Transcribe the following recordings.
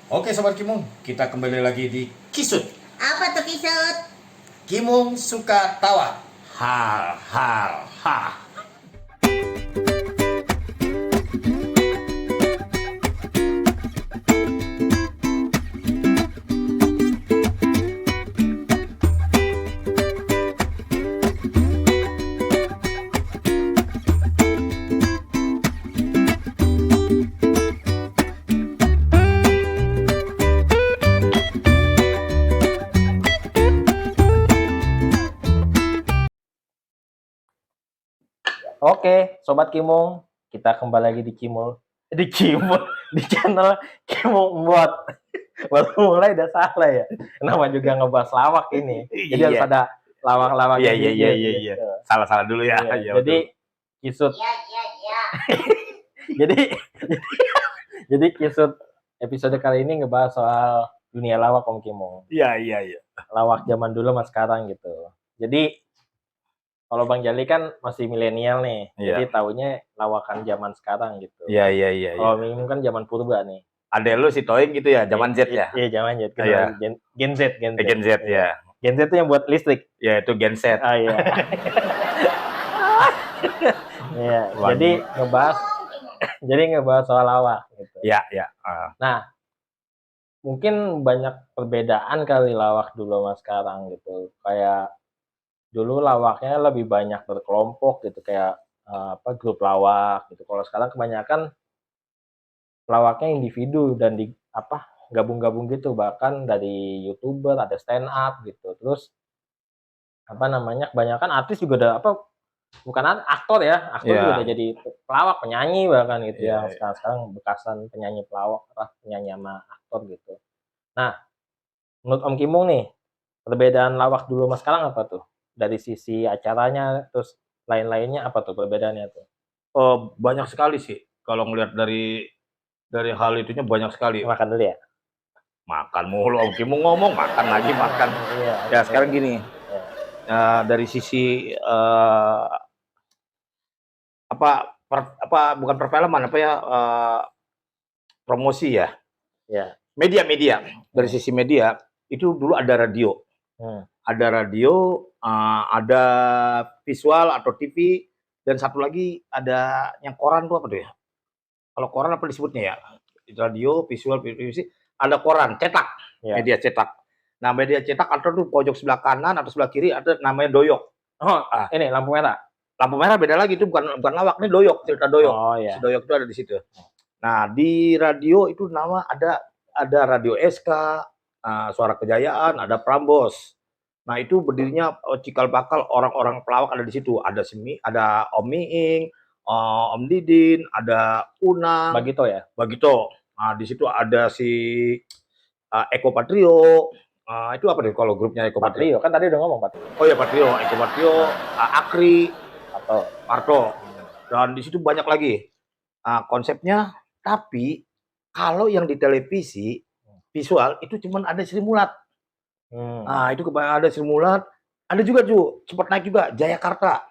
Oke Sobat Kimung, kita kembali lagi di Kisut. Apa tuh Kisut? Kimung suka tawa. Har, har, ha. Oke, Sobat Kimung, kita kembali lagi di di channel Kimung Bot. Baru mulai udah salah ya. Kenapa juga ngebahas lawak ini? Jadi Iya. harus ada lawak-lawak Iya. gitu. Salah dulu ya. Iya, Iya, jadi Kisut. Ya. Jadi jadi Kisut episode kali ini ngebahas soal dunia lawak Om Kimung. Iya. Lawak zaman dulu sama sekarang gitu. Jadi kalau Bang Jali kan masih milenial nih, Iya. jadi taunya lawakan zaman sekarang gitu. Iya. Kalau Mimim kan zaman purba nih. Ada lu si Toing gitu ya, zaman Z ya. Iya, zaman Z. Iya. Gen Z. Gen Z ya. Gen Z itu yang buat listrik. Ya itu Gen Z. Ah iya. Iya, Waduh. jadi ngebahas soal lawak gitu. Iya. Nah, mungkin banyak perbedaan kali lawak dulu sama sekarang gitu. Kayak dulu lawaknya lebih banyak berkelompok gitu, kayak grup lawak gitu. Kalau sekarang kebanyakan lawaknya individu dan gabung-gabung gitu, bahkan dari YouTuber ada stand up gitu. Terus kebanyakan artis juga ada bukan aktor ya, aktor Iya. juga udah jadi pelawak, penyanyi bahkan gitu Iya. ya. Sekarang bekasan penyanyi pelawak penyanyi sama aktor gitu. Nah, menurut Om Kimung nih, perbedaan lawak dulu sama sekarang apa tuh? Dari sisi acaranya, terus lain-lainnya apa tuh perbedaannya tuh? Oh, banyak sekali sih. Kalau ngelihat dari hal itunya banyak sekali. Makan dulu ya. Makan mulu, Om Kimung ngomong makan lagi makan. Iya. Ya sekarang gini, dari sisi bukan perfilman promosi ya. Ya. Media dari sisi media itu dulu ada radio, ada visual atau TV, dan satu lagi ada yang koran tuh apa tuh ya? Kalau koran apa disebutnya ya? Radio, visual, TV, ada koran cetak, media cetak. Nah media cetak atau tuh pojok sebelah kanan atau sebelah kiri ada namanya doyok. Oh, ini lampu merah. Lampu merah beda lagi, itu bukan lawak, ini doyok, cerita doyok. Oh iya. Si doyok itu ada di situ. Nah di radio itu nama ada Radio SK, Suara Kejayaan, ada Prambos. Nah itu berdirinya cikal bakal orang-orang pelawak ada di situ. Ada Om Miing, Om Didin, ada Unang, Bagito ya. Nah di situ ada si Eko Patrio. Itu apa nih kalau grupnya Eko Patrio? Kan tadi udah ngomong Patrio. Oh ya Patrio, Eko Patrio, Akri, Parto. Dan di situ banyak lagi konsepnya. Tapi kalau yang di televisi visual itu cuman ada Sri Mulat. Nah itu kebanyakan ada Sri Mulat. Ada juga sempat naik juga Jayakarta.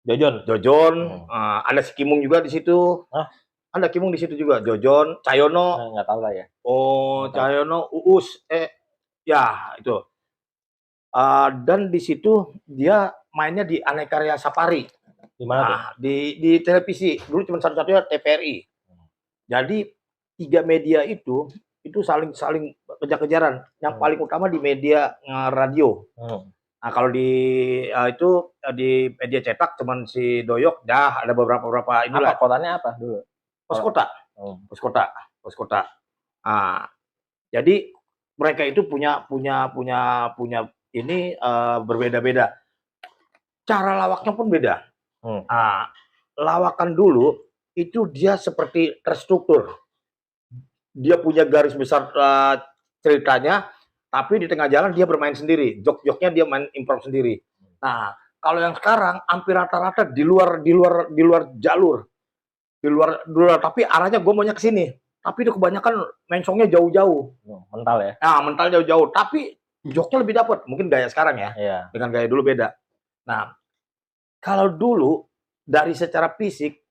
Jojon. Ada si Kimung juga di situ. Ada Kimung di situ juga. Jojon, Cayono. Nggak tahu lah ya. Oh, Cayono, Uus. Ya itu. Dan di situ dia mainnya di Anekarya Safari. Di mana tuh? Di televisi. Dulu cuma satu-satunya TVRI. Jadi 3 media itu saling kejar-kejaran. Yang paling utama di media radio. Nah kalau di media cetak cuman si Doyok, ada beberapa inilah. Kotanya apa dulu? Pos kota. Jadi mereka itu punya ini berbeda-beda. Cara lawaknya pun beda. Lawakan dulu itu dia seperti terstruktur. Dia punya garis besar ceritanya, tapi di tengah jalan dia bermain sendiri. Jok-joknya dia main improv sendiri. Nah, kalau yang sekarang hampir rata-rata di luar jalur. Di luar, tapi arahnya gue maunya ke sini. Tapi itu kebanyakan mengsongnya jauh-jauh. Mental ya? Nah, mental jauh-jauh. Tapi joknya lebih dapat. Mungkin gaya sekarang ya. Iya. Dengan gaya dulu beda. Nah, kalau dulu dari secara fisik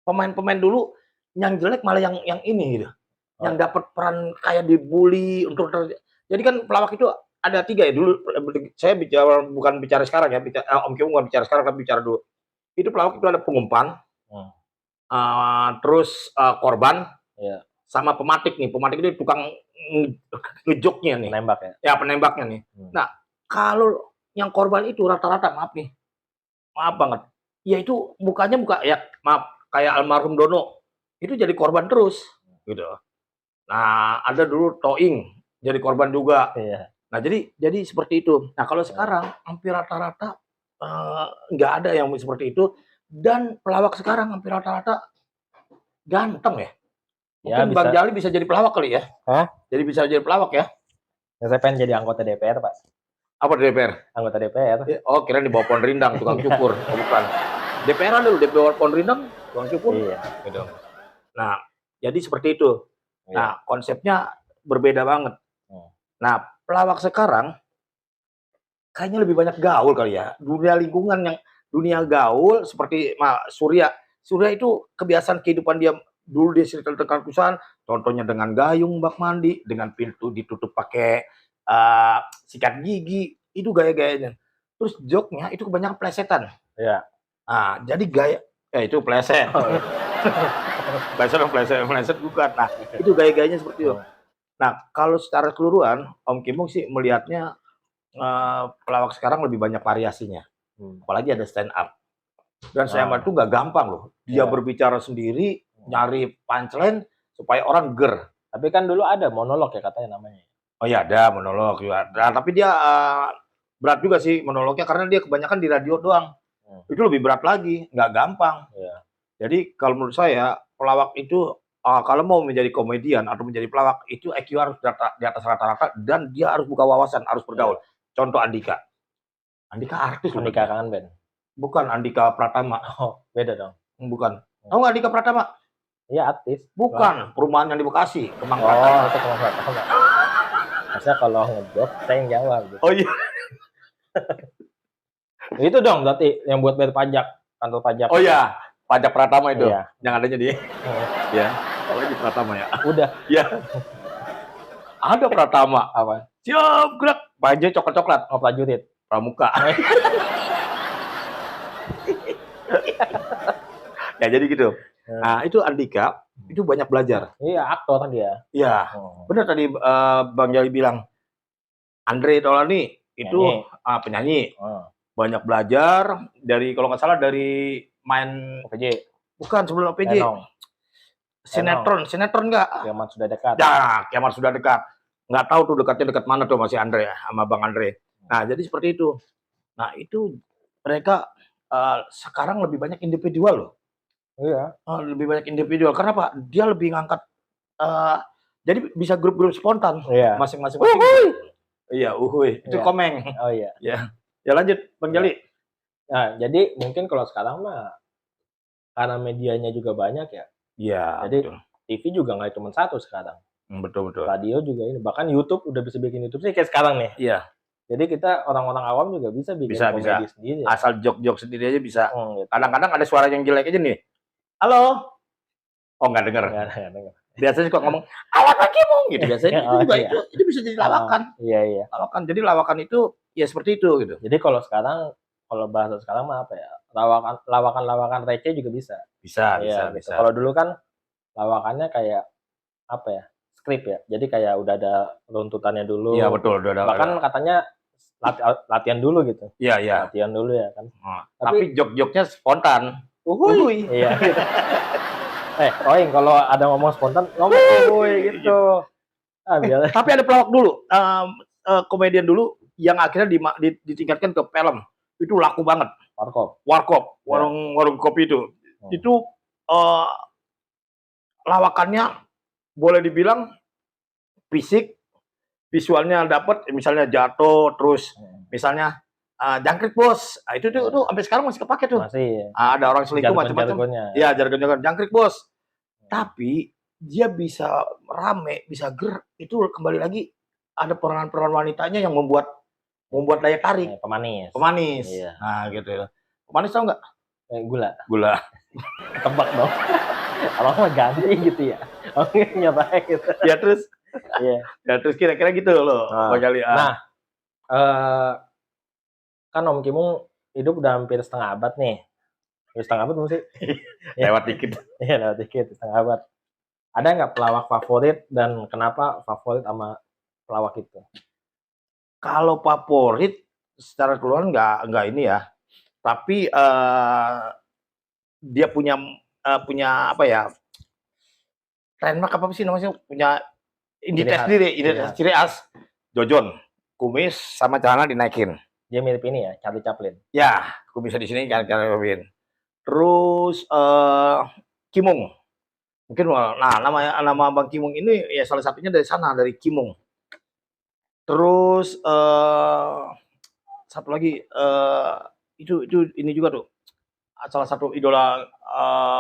pemain-pemain dulu yang jelek malah yang ini gitu. yang dapat peran kayak dibully jadi kan pelawak itu ada 3 ya dulu. Saya bicara bukan bicara sekarang ya, Om Kim bukan bicara sekarang tapi bicara dulu. Itu pelawak itu ada pengumpan, terus korban, Iya. sama pematik nih. Pematik itu tukang ngejoknya nih. Penembak ya. Ya penembaknya nih. Nah kalau yang korban itu rata-rata maaf banget. Ya itu mukanya ya maaf kayak almarhum Dono itu jadi korban terus gitu. Nah ada dulu Toing jadi korban juga. Iya. Nah jadi seperti itu. Nah kalau sekarang hampir rata-rata nggak ada yang seperti itu, dan pelawak sekarang hampir rata-rata ganteng ya. Ya, Mungkin Bang bisa. Jali bisa jadi pelawak kali ya. Hah? Jadi bisa jadi pelawak ya. Ya, saya pengen jadi anggota DPR, Pak. Apa di DPR? Anggota DPR. Oh kira di bawah pohon rindang tukang cukur. Oh, bukan. DPR ada loh, di bawah pohon rindang tukang cukur. Iya. Gitu. Nah jadi seperti itu. Iya. Nah konsepnya berbeda banget. Nah pelawak sekarang kayaknya lebih banyak gaul kali ya. Dunia lingkungan yang dunia gaul seperti Surya. Surya itu kebiasaan kehidupan dia dulu di circle terkusan, contohnya dengan gayung bak mandi, dengan pintu ditutup pakai sikat gigi, itu gaya-gayanya. Terus joknya itu kebanyakan plesetan. Iya. Nah, jadi gaya itu pleset. pleset bukan. Nah, itu gaya-gayanya seperti itu. Nah, kalau secara keseluruhan Om Kimung sih melihatnya pelawak sekarang lebih banyak variasinya. Apalagi ada stand up. Dan stand up itu nggak gampang loh. Dia berbicara sendiri, nyari punchline supaya orang ger. Tapi kan dulu ada monolog ya katanya namanya. Oh iya ada monolog ya. Nah, tapi dia berat juga sih monolognya karena dia kebanyakan di radio doang. Itu lebih berat lagi, nggak gampang. Jadi kalau menurut saya pelawak itu kalau mau menjadi komedian atau menjadi pelawak itu IQ harus di atas rata-rata dan dia harus buka wawasan, harus bergaul. Contoh Andika. Andika artis. Andika Kangen Band. Bukan Andika Pratama. Oh, beda dong. Bukan. Tahu nggak Andika Pratama? Iya, artis. Bukan, perumahan yang di Bekasi, Kemang Oh, Pratama. itu Kemang Pratama. Masa kalau ngejok saya yang jawab gitu. Oh iya. Itu dong berarti yang buat bayar pajak, kantor pajak. Oh iya, pajak Pratama itu. Iya. Yang adanya dia. Ya, kalau lagi Pratama ya. Udah. Ya. Ada Pratama. Apa? Siap, gerak. Baju coklat-coklat. Oh, prajurit. Pramuka. Ya jadi gitu. Nah itu Andika itu banyak belajar. Iya, aktor dia. Iya. Benar tadi Bang Jali bilang Andre Taulani itu penyanyi. Banyak belajar dari kalau nggak salah dari main OPJ. Bukan sebelum OPJ. Sinetron nggak? Kiamat sudah dekat. Ya, kiamat sudah dekat. Nggak tahu tuh dekatnya dekat mana tuh masih Andre sama Bang Andre. Nah jadi seperti itu. Nah itu mereka sekarang lebih banyak individual loh. Iya. Lebih banyak individual. Karena apa? Dia lebih ngangkat. Jadi bisa grup-grup spontan. Iya. Masing-masing. Iya, itu iya. Komeng. Oh iya. Ya lanjut, Bang Jali. Nah, jadi mungkin kalau sekarang mah karena medianya juga banyak ya. Iya. Jadi betul. TV juga nggak cuma satu sekarang. Betul. Radio juga ini. Bahkan YouTube udah bisa bikin YouTube sih kayak sekarang nih. Iya. Jadi kita orang-orang awam juga bisa bikin komedi sendiri. Ya? Asal jok-jok sendiri aja bisa. Gitu. Kadang-kadang ada suara yang jelek aja nih. Halo. Oh nggak denger. Nggak denger. Biasanya kok ngomong awak lagi mau gitu. Biasanya itu juga itu bisa jadi lawakan. Iya. Lawakan. Jadi lawakan itu ya seperti itu gitu. Jadi kalau sekarang kalau bahasa sekarang mah apa ya? Lawakan receh juga bisa. Bisa. Kalau dulu kan lawakannya kayak apa ya? Skrip ya. Jadi kayak udah ada runtutannya dulu. Iya betul. Bahkan katanya latihan dulu gitu. Iya. Latihan dulu ya kan. Tapi jok-joknya spontan. Uhuy. Iya. Toing kalau ada ngomong spontan ngomong uhuy gitu. Tapi ada pelawak dulu, komedian dulu yang akhirnya ditingkatkan ke film. Itu laku banget. Warkop, warung kopi itu. Itu lawakannya boleh dibilang fisik, visualnya dapat, misalnya jatuh terus misalnya jangkrik bos, itu sampai sekarang masih kepake tuh. Masih. Ada orang selingkuh macam-macam. Ya jargon-jargon jangkrik bos. Tapi dia bisa rame, bisa ger, itu kembali lagi ada peran-peran wanitanya yang membuat daya tarik. Pemanis. Iya. Nah gitu ya. Pemanis tau nggak? Gula. Tebak dong. Kalau mah ganti gitu ya. Oh, nggak baik gitu. Ya terus, Iya. ya terus kira-kira gitu loh, Nah, Bang Jali. nah, eh, kan Om Kimung hidup udah hampir setengah abad nih. Udah setengah abad belum sih? Lewat dikit. Iya, lewat dikit, setengah abad. Ada nggak pelawak favorit dan kenapa favorit sama pelawak itu? Kalau favorit secara keseluruhan nggak ini ya. Tapi dia punya punya apa ya? Trademark apa sih namanya? Punya identitas sendiri, identitas ciri khas. Jojon, kumis sama celana dinaikin. Dia mirip ini ya, Charlie Chaplin. Ya, kumisnya di sini kan Chaplin. Terus Kimung. Mungkin nama Bang Kimung ini ya salah satunya dari sana, dari Kimung. Terus satu lagi itu ini juga tuh salah satu idola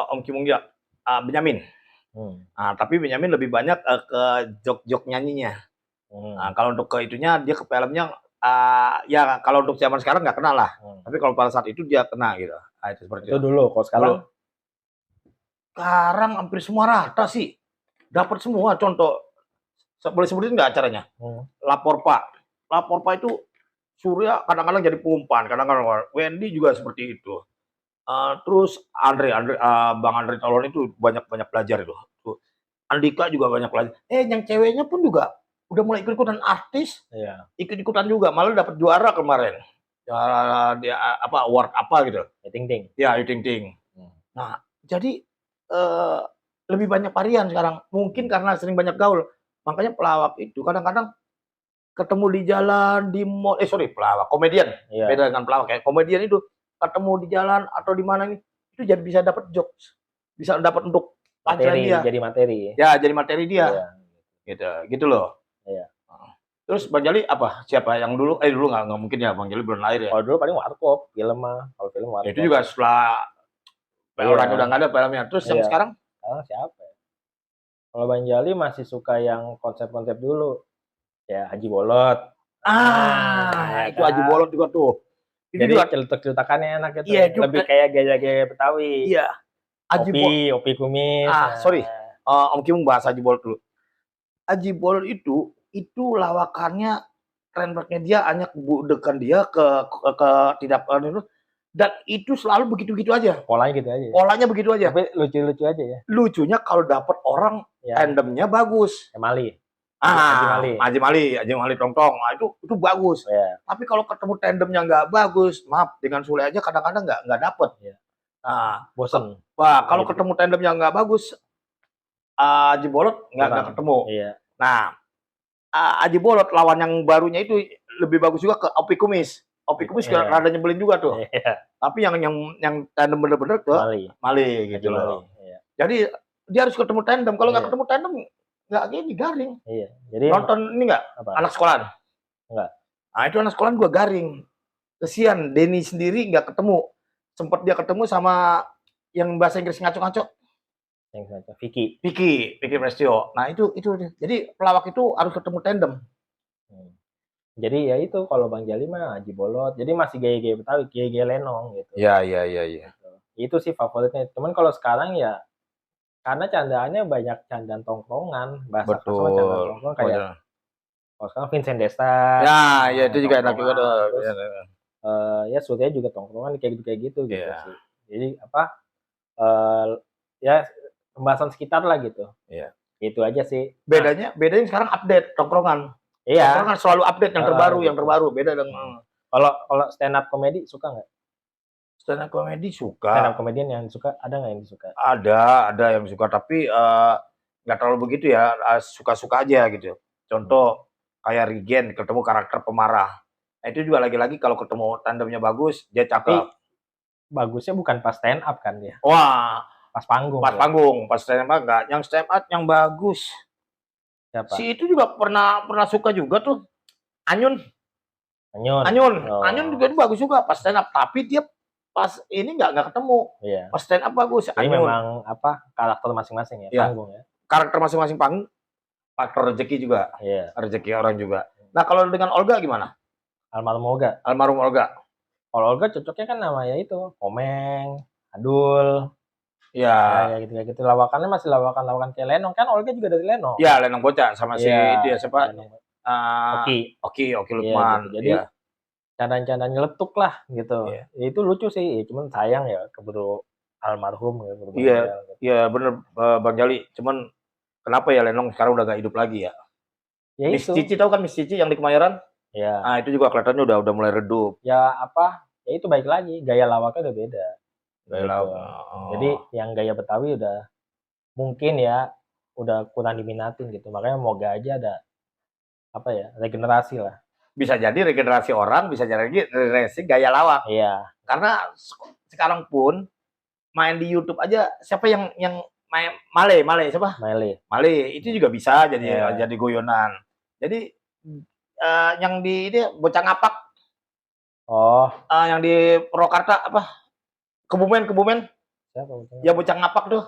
Om Kimung ya, Benyamin. Nah, tapi Benyamin lebih banyak ke jok-jok nyanyinya. Nah, kalau untuk ke itunya dia ke filmnya ya kalau untuk zaman sekarang nggak kenal lah. Tapi kalau pada saat itu dia kena gitu. Nah, itu seperti Itu dulu, kalau sekarang? Sekarang hampir semua rata sih. Dapat semua. Contoh, boleh sebutin nggak acaranya? Lapor Pak. Lapor Pak itu Surya kadang-kadang jadi pengumpan, kadang-kadang Wendy juga seperti itu. Terus Bang Andre Taulon itu banyak belajar itu. Andika juga banyak belajar. Yang ceweknya pun juga udah mulai ikut-ikutan artis. Iya. Ikut-ikutan juga, malah dapat juara kemarin. Dia apa award apa gitu. Ting Ting. Ya, Ting Ting. Nah, jadi lebih banyak varian sekarang. Mungkin karena sering banyak gaul. Makanya pelawak itu kadang-kadang ketemu di jalan, di mall, pelawak, komedian. Iya. Beda dengan pelawak ya. Komedian itu ketemu di jalan atau di mana nih, itu jadi bisa dapat jokes. Bisa dapat untuk materi dia. Jadi materi. Ya, jadi materi dia. Iya. Gitu loh. Iya. Terus Bang Jali apa? Siapa yang dulu? Dulu nggak mungkin ya, Bang Jali belum lahir ya. Kalau dulu paling Warkop, film mah. Kalau film Warkop. Itu juga setelah orang udah nggak ada filmnya. Terus yang sekarang? Sekarang siapa ya? Kalau Bang Jali masih suka yang konsep-konsep dulu. Ya Haji Bolot. Itu Haji Bolot juga tuh. Jadi celutak-celutakannya enak gitu. Iya, lebih kayak gaya-gaya Betawi. Iya. Opi kumis. Sorry. Om Kim bahas Haji Bolot dulu. Haji Bolot itu lawakannya trademarknya dia hanya kebudekan dia ke tidak itu, dan itu selalu begitu-begitu aja. Polanya gitu aja. Polanya begitu aja. Tapi lucu-lucu aja ya. Lucunya kalau dapat orang tandemnya bagus. Mali. Haji Mali Tongtong. Nah, itu bagus. Tapi kalau ketemu tandemnya nggak bagus, maaf dengan Sule aja kadang-kadang nggak dapet. Nah, bosen. Wah, kalau ketemu tandemnya nggak bagus, Haji Bolot nggak ketemu. Nah, Haji Bolot lawan yang barunya itu lebih bagus juga ke Opi Kumis. Opi Kumis rada nyebelin juga tuh. Tapi yang tandem bener-bener ke Mali gitu loh. Jadi dia harus ketemu tandem. Kalau nggak ketemu tandem nggak gini garing. Jadi nonton ini nggak? Anak sekolahan? Nggak. Nah, itu anak sekolahan gua garing. Kesian Denny sendiri nggak ketemu. Sempat dia ketemu sama yang bahasa Inggris ngaco-ngaco. Vicky Prestio. Nah, itu jadi pelawak itu harus ketemu tandem. Jadi ya itu kalau Bang Jali mah Haji Bolot. Jadi masih gaya-gaya Betawi, gaya-gaya lenong gitu. Iya. Itu sih favoritnya. Cuman kalau sekarang ya karena candaannya banyak candaan tongkrongan, bahasa kasar candaan tongkrongan kayak kalau sekarang Vincent Desta. Ya itu juga enak juga tuh. Ya Surya juga tongkrongan kayak gitu sih. Jadi apa? Ya pembahasan sekitar lah gitu. Iya. Itu aja sih. Bedanya sekarang update tongkrongan. Iya. Tongkrongan selalu update yang terbaru. Beda dengan kalau stand up komedi suka nggak? Stand up komedi suka. Stand up komedian yang suka ada nggak yang disuka? Ada yang suka tapi nggak terlalu begitu ya, suka-suka aja gitu. Contoh kayak Regen ketemu karakter pemarah. Nah, itu juga lagi-lagi kalau ketemu tandemnya bagus, dia cakep. Bagusnya bukan pas stand up kan dia? Wah, pas panggung. Pas stand up enggak. Yang stand up yang bagus. Siapa? Si itu juga pernah suka juga tuh. Anyun juga itu bagus juga pas stand up, tapi dia pas ini nggak ketemu. Pas stand up bagus. Jadi memang apa karakter masing-masing ya, panggung ya. Karakter masing-masing panggung, faktor rezeki juga. Rezeki orang juga. Nah, kalau dengan Olga gimana? Almarhum Olga. Kalau Olga cocoknya kan namanya itu Komeng, Adul. Ya, Ya gitu lawakannya masih lawakan kayak Lenong kan, Olga juga dari Lenong. ya Lenong Bocah sama si Iya, dia siapa? Lenong. Eh, Oki. Oki Iya Lukman. gitu. Jadi Iya. candaan-candaan nyeletuk lah gitu. Iya. Ya, itu lucu sih, cuman sayang ya keburu almarhum ya, keburu Iya, meninggal gitu. iya bener Bang Jali. Cuman kenapa ya Lenong sekarang udah gak hidup lagi ya? Ya Miss itu. Cici tahu kan Miss Cici yang di Kemayoran? Ya. Ah itu juga kelihatannya udah mulai redup. Ya apa? Ya itu baik lagi, gaya lawaknya udah beda. Gaya Gitu. lawak. Jadi yang gaya Betawi udah mungkin ya udah kurang diminatin gitu. Makanya moga aja ada apa ya, regenerasi lah. Bisa jadi regenerasi orang, bisa jadi regenerasi gaya lawak. Iya, Karena sekarang pun main di YouTube aja siapa yang main Male siapa? Mele. Male itu juga bisa Iya. jadi guyonan. Jadi yang di ini Bocah Ngapak, Oh, yang di Purwakarta apa? Kebumen. siapa bocahnya? Ya Bocah Ngapak tuh.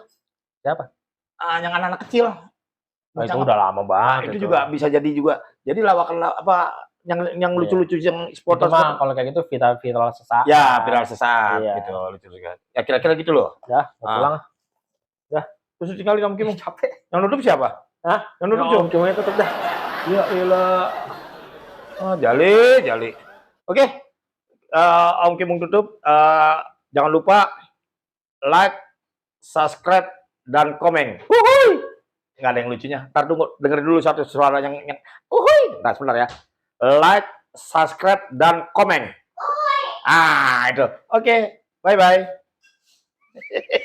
Siapa? Yang anak-anak kecil. Oh, itu Bocah udah lama Nah, banget itu juga bisa jadi juga. Jadi lawakan apa yang Iya. lucu-lucu yang Itu sporter mah kalau kayak gitu viral sesaat. ya viral sesaat Iya. gitu lucu juga. Ya kira-kira gitu loh. Dah, mau Ah. pulang. Terus tinggal Om Kim Capek. Yang nutup siapa? Hah? Yang nutup Ya, siapa? Om Kimnya tutup dah. Ya elah. Jali. Oke. Om Kim tutup. Jangan lupa like, subscribe, dan komen. Uhuy. Nggak ada yang lucunya. Ntar tunggu, dengerin dulu satu suara yang uhuy. Nah, sebentar ya. Like, subscribe, dan komen. Itu. Oke. Bye-bye.